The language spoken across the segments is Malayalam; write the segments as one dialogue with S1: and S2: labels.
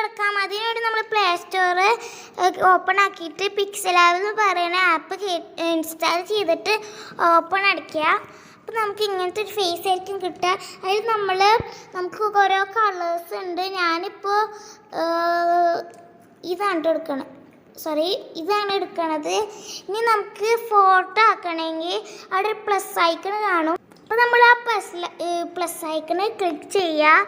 S1: തുറക്കാം. അതിനുവേണ്ടി നമ്മൾ പ്ലേ സ്റ്റോർ ഓപ്പൺ ആക്കിയിട്ട് പിക്സലാബ് എന്ന് പറയുന്ന ആപ്പ് ഇൻസ്റ്റാൾ ചെയ്തിട്ട് ഓപ്പൺ അടിക്കുക. അപ്പോൾ നമുക്ക് ഇങ്ങനത്തെ ഒരു ഫേസ് ആയിരിക്കും കിട്ടുക. അതിൽ നമുക്ക് ഓരോ കളേഴ്സ് ഉണ്ട്. ഞാനിപ്പോൾ ഇതാണ് എടുക്കണത്. ഇനി നമുക്ക് ഫോട്ടോ ആക്കണമെങ്കിൽ അവിടെ ഒരു പ്ലസ് ഐക്കൺ കാണും. അപ്പോൾ നമ്മൾ ആ പ്ലസ് ഐക്കണ് ക്ലിക്ക് ചെയ്യുക.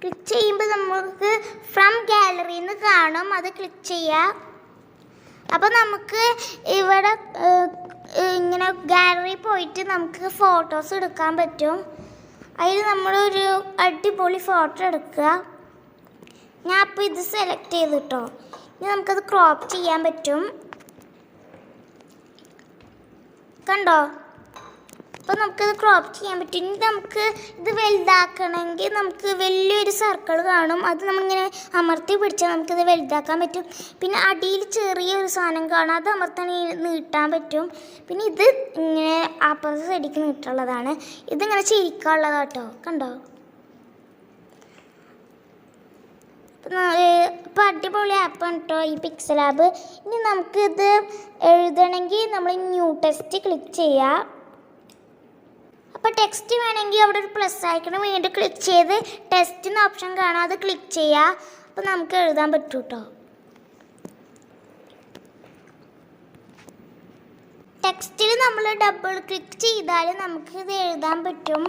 S1: ക്ലിക്ക് ചെയ്യുമ്പോൾ നമുക്ക് ഫ്രം ഗാലറിന്ന് കാണും. അത് ക്ലിക്ക് ചെയ്യുക. അപ്പോൾ നമുക്ക് ഇവിടെ ഇങ്ങനെ ഗാലറി പോയിട്ട് നമുക്ക് ഫോട്ടോസ് എടുക്കാൻ പറ്റും. അതിൽ നമ്മളൊരു അടിപൊളി ഫോട്ടോ എടുക്കുക. ഞാൻ അപ്പോൾ ഇത് സെലക്ട് ചെയ്തിട്ടോ. ഇനി നമുക്കത് ക്രോപ്പ് ചെയ്യാൻ പറ്റും. കണ്ടോ? അപ്പോൾ നമുക്കത് ക്രോപ്പ് ചെയ്യാൻ പറ്റും. ഇനി നമുക്ക് ഇത് വലുതാക്കണമെങ്കിൽ നമുക്ക് വലിയൊരു സർക്കിൾ കാണും. അത് നമ്മളിങ്ങനെ അമർത്തി പിടിച്ചാൽ നമുക്കിത് വലുതാക്കാൻ പറ്റും. പിന്നെ അടിയിൽ ചെറിയൊരു സാധനം കാണും. അത് അമർത്തണമെങ്കിൽ നീട്ടാൻ പറ്റും. പിന്നെ ഇത് ഇങ്ങനെ അപ്പുറത്തെ സൈഡിലേക്ക് നീട്ടുള്ളതാണ്. ഇതിങ്ങനെ ചിരിക്കാനുള്ളതാണ് കേട്ടോ. കണ്ടോ? ഇപ്പോൾ അടിപൊളി ആപ്പാണ് കേട്ടോ ഈ പിക്സലാബ്. ഇനി നമുക്കിത് എഴുതണമെങ്കിൽ നമ്മൾ ന്യൂ ടെക്സ്റ്റ് ക്ലിക്ക് ചെയ്യുക. അപ്പോൾ ടെക്സ്റ്റ് വേണമെങ്കിൽ അവിടെ ഒരു പ്ലസ് ഐക്കണ് വീണ്ടും ക്ലിക്ക് ചെയ്ത് ടെക്സ്റ്റ് എന്ന ഓപ്ഷൻ കാണാം. അത് ക്ലിക്ക് ചെയ്യുക. അപ്പോൾ നമുക്ക് എഴുതാൻ പറ്റും കേട്ടോ. ടെക്സ്റ്റിൽ നമ്മൾ ഡബിൾ ക്ലിക്ക് ചെയ്താൽ നമുക്ക് ഇത് എഴുതാൻ പറ്റും.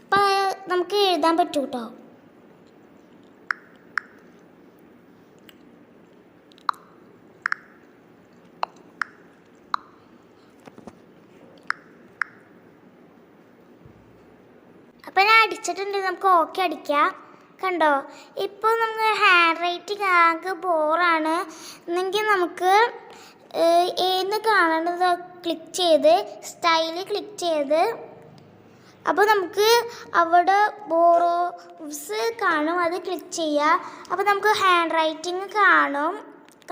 S1: അപ്പോൾ നമുക്ക് എഴുതാൻ പറ്റും കേട്ടോ. അപ്പോൾ ഞാൻ അടിച്ചിട്ടുണ്ട്. നമുക്ക് ഓക്കെ അടിക്കാം. കണ്ടോ? ഇപ്പോൾ നമുക്ക് ഹാൻഡ് റൈറ്റിംഗ് ആകെ ബോറാണ് എന്നെങ്കിൽ നമുക്ക് ഏന്ന് കാണേണ്ടത് ക്ലിക്ക് ചെയ്ത് സ്റ്റൈല് ക്ലിക്ക് ചെയ്ത് അപ്പോൾ നമുക്ക് അവിടെ ബോറോസ് കാണും. അത് ക്ലിക്ക് ചെയ്യുക. അപ്പോൾ നമുക്ക് ഹാൻഡ് റൈറ്റിംഗ് കാണും.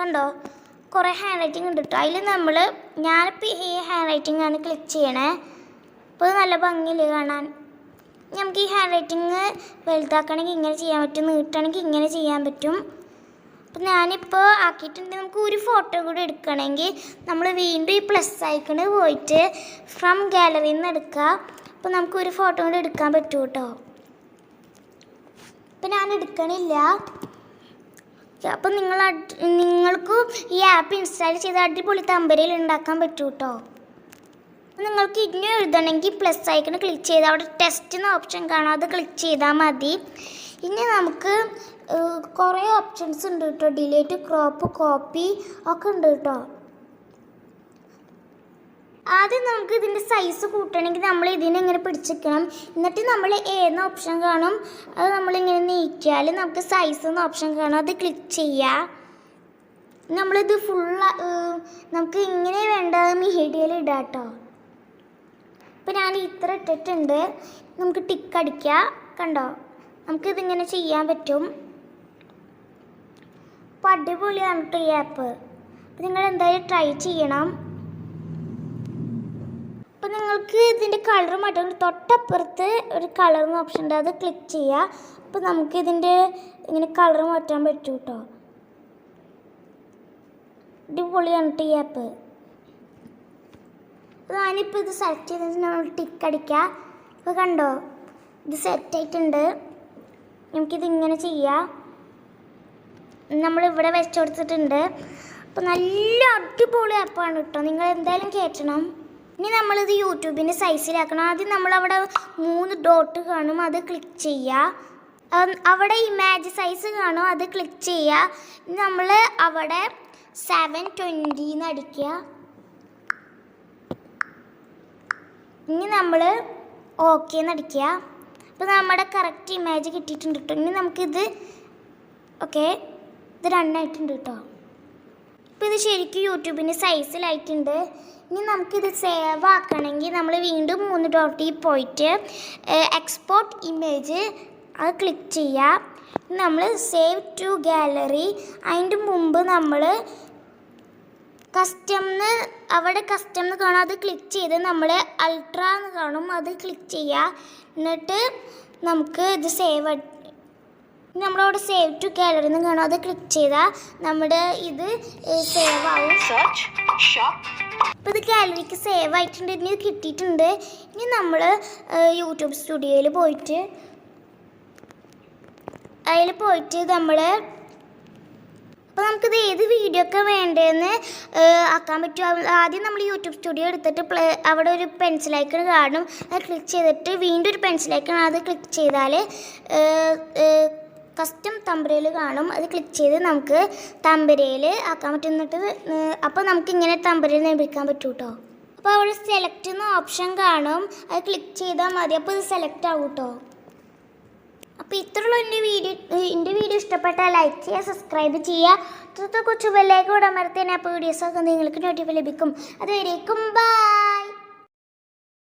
S1: കണ്ടോ? കുറേ ഹാൻഡ് റൈറ്റിംഗ് ഉണ്ട് കേട്ടോ. അതിൽ ഞാനിപ്പോൾ ഈ ഹാൻഡ് റൈറ്റിംഗ് ആണ് ക്ലിക്ക് ചെയ്യണേ. അപ്പോൾ ഇത് നല്ല ഭംഗിയില്ല കാണാൻ. നമുക്ക് ഈ ഹാൻഡ് റൈറ്റിംഗ് വലുതാക്കണമെങ്കിൽ ഇങ്ങനെ ചെയ്യാൻ പറ്റും. നീട്ടണമെങ്കിൽ ഇങ്ങനെ ചെയ്യാൻ പറ്റും. അപ്പോൾ ഞാനിപ്പോൾ ആക്കിയിട്ടുണ്ട്. നമുക്ക് ഒരു ഫോട്ടോ കൂടി എടുക്കണമെങ്കിൽ നമ്മൾ വീണ്ടും ഈ പ്ലസ് ഐക്കണ് പോയിട്ട് ഫ്രം ഗാലറിയിൽ നിന്ന് എടുക്കുക. അപ്പോൾ നമുക്ക് ഒരു ഫോട്ടോ കൂടി എടുക്കാൻ പറ്റും കേട്ടോ. അപ്പോൾ ഞാൻ എടുക്കണില്ല. അപ്പോൾ നിങ്ങൾക്കും ഈ ആപ്പ് ഇൻസ്റ്റാൾ ചെയ്ത് അടിപൊളി തമ്പനയിൽ ഉണ്ടാക്കാൻ പറ്റും കേട്ടോ. നിങ്ങൾക്ക് ഇനി എഴുതണമെങ്കിൽ പ്ലസ് ഐക്കണ് ക്ലിക്ക് ചെയ്ത് അവിടെ ടെസ്റ്റ് എന്ന ഓപ്ഷൻ കാണാം. അത് ക്ലിക്ക് ചെയ്താൽ മതി. ഇനി നമുക്ക് കുറേ ഓപ്ഷൻസ് ഉണ്ട് കേട്ടോ. ഡിലീറ്റ്, ക്രോപ്പ്, കോപ്പി ഒക്കെ ഉണ്ട് കേട്ടോ. ആദ്യം നമുക്ക് ഇതിൻ്റെ സൈസ് കൂട്ടണമെങ്കിൽ നമ്മൾ ഇതിനെങ്ങനെ പിടിച്ചിരിക്കണം. എന്നിട്ട് നമ്മൾ ഏന്ന ഓപ്ഷൻ കാണും. അത് നമ്മളിങ്ങനെ നീക്കിയാൽ നമുക്ക് സൈസ് എന്ന ഓപ്ഷൻ കാണും. അത് ക്ലിക്ക് ചെയ്യുക. നമ്മളിത് നമുക്ക് ഇങ്ങനെ വേണ്ട മീഡിയയിൽ ഇടാം കേട്ടോ. ഇപ്പോൾ ഞാൻ ഇത്ര ഇട്ടിട്ടുണ്ട്. നമുക്ക് ടിക്ക് അടിക്കുക. കണ്ടോ? നമുക്കിതിങ്ങനെ ചെയ്യാൻ പറ്റും. അപ്പോൾ അടിപൊളിയാണ് കേട്ടോ ഈ ആപ്പ്. അപ്പോൾ നിങ്ങൾ എന്തായാലും ട്രൈ ചെയ്യണം. അപ്പോൾ നിങ്ങൾക്ക് ഇതിൻ്റെ കളർ മാറ്റാൻ തൊട്ടപ്പുറത്ത് ഒരു കളർന്ന് ഓപ്ഷൻ ഉണ്ട്. അത് ക്ലിക്ക് ചെയ്യുക. അപ്പോൾ നമുക്കിതിൻ്റെ ഇങ്ങനെ കളർ മാറ്റാൻ പറ്റും കേട്ടോ. അടിപൊളിയാണ് കേട്ടോ ഈ ആപ്പ്. ഞാനിപ്പോൾ ഇത് സെലക്ട് ചെയ്തിട്ട് നമ്മൾ ടിക്ക് അടിക്കുക. അപ്പോൾ കണ്ടോ? ഇത് സെറ്റായിട്ടുണ്ട്. നമുക്കിതിങ്ങനെ ചെയ്യാം. നമ്മളിവിടെ വെച്ച് കൊടുത്തിട്ടുണ്ട്. അപ്പോൾ നല്ല അടിപൊളി ആപ്പാണ് കേട്ടോ. നിങ്ങൾ എന്തായാലും കയറ്റണം. ഇനി നമ്മളിത് യൂട്യൂബിൻ്റെ സൈസിലാക്കണം. ആദ്യം നമ്മളവിടെ 3 ഡോട്ട് കാണും. അത് ക്ലിക്ക് ചെയ്യുക. അവിടെ ഇമേജ് സൈസ് കാണും. അത് ക്ലിക്ക് ചെയ്യുക. നമ്മൾ അവിടെ 720 അടിക്കുക. ഇനി നമ്മൾ ഓക്കെ എന്നടിക്കുക. അപ്പോൾ നമ്മുടെ കറക്റ്റ് ഇമേജ് കിട്ടിയിട്ടുണ്ട് കേട്ടോ. ഇനി നമുക്കിത് ഓക്കെ ഇത് റണ്ണായിട്ടുണ്ട് കേട്ടോ. ഇപ്പോൾ ഇത് ശരിക്കും യൂട്യൂബിൻ്റെ സൈസിലായിട്ടുണ്ട്. ഇനി നമുക്കിത് സേവ് ആക്കണമെങ്കിൽ നമ്മൾ വീണ്ടും 3 ഡോട്ടിൽ പോയിട്ട് എക്സ്പോർട്ട് ഇമേജ് അത് ക്ലിക്ക് ചെയ്യുക. നമ്മൾ സേവ് ടു ഗാലറി. അതിൻ്റെ മുമ്പ് നമ്മൾ കസ്റ്റംന്ന് അവിടെ കസ്റ്റംന്ന് കാണും. അത് ക്ലിക്ക് ചെയ്ത് നമ്മൾ അൾട്ര എന്ന് കാണും. അത് ക്ലിക്ക് ചെയ്യുക. എന്നിട്ട് നമുക്ക് ഇത് നമ്മളവിടെ സേവ് ടു ഗാലറി എന്ന് കാണും. അത് ക്ലിക്ക് ചെയ്താൽ നമ്മുടെ ഇത് സേവ് ആവും. അപ്പോൾ ഇത് ഗാലറിക്ക് സേവ് ആയിട്ടുണ്ട്. ഇനി കിട്ടിയിട്ടുണ്ട്. ഇനി നമ്മൾ യൂട്യൂബ് സ്റ്റുഡിയോയിൽ പോയിട്ട് നമ്മൾ അപ്പോൾ നമുക്കിത് ഏത് വീഡിയോ ഒക്കെ വേണ്ടതെന്ന് ആക്കാൻ പറ്റും. ആദ്യം നമ്മൾ യൂട്യൂബ് സ്റ്റുഡിയോ എടുത്തിട്ട് അവിടെ ഒരു പെൻസിൽ ഐക്കൺ കാണും. അത് ക്ലിക്ക് ചെയ്തിട്ട് വീണ്ടും ഒരു പെൻസിൽ ഐക്കൺ, അത് ക്ലിക്ക് ചെയ്താൽ കസ്റ്റം തമ്പനയിൽ കാണും. അത് ക്ലിക്ക് ചെയ്ത് നമുക്ക് തമ്പനയിൽ ആക്കാൻ പറ്റും. എന്നിട്ട് അപ്പോൾ നമുക്ക് ഇങ്ങനെ തമ്പനയിൽ നിർമ്മിക്കാൻ പറ്റും കേട്ടോ. അപ്പോൾ അവിടെ സെലക്ട് എന്ന ഓപ്ഷൻ കാണും. അത് ക്ലിക്ക് ചെയ്താൽ മതി. അപ്പോൾ ഇത് സെലക്ട് ആവും കേട്ടോ. അപ്പോൾ ഇത്രയുള്ള എൻ്റെ വീഡിയോ ഇഷ്ടപ്പെട്ടാൽ ലൈക്ക് ചെയ്യുക, സബ്സ്ക്രൈബ് ചെയ്യുക, കൊച്ചു ബെല്ലൈക്കൺ അമർത്തിയാൽ അപ്പോൾ വീഡിയോസൊക്കെ നിങ്ങൾക്ക് നോട്ടിഫൈ ലഭിക്കും. അതുവരേക്കും ബൈ.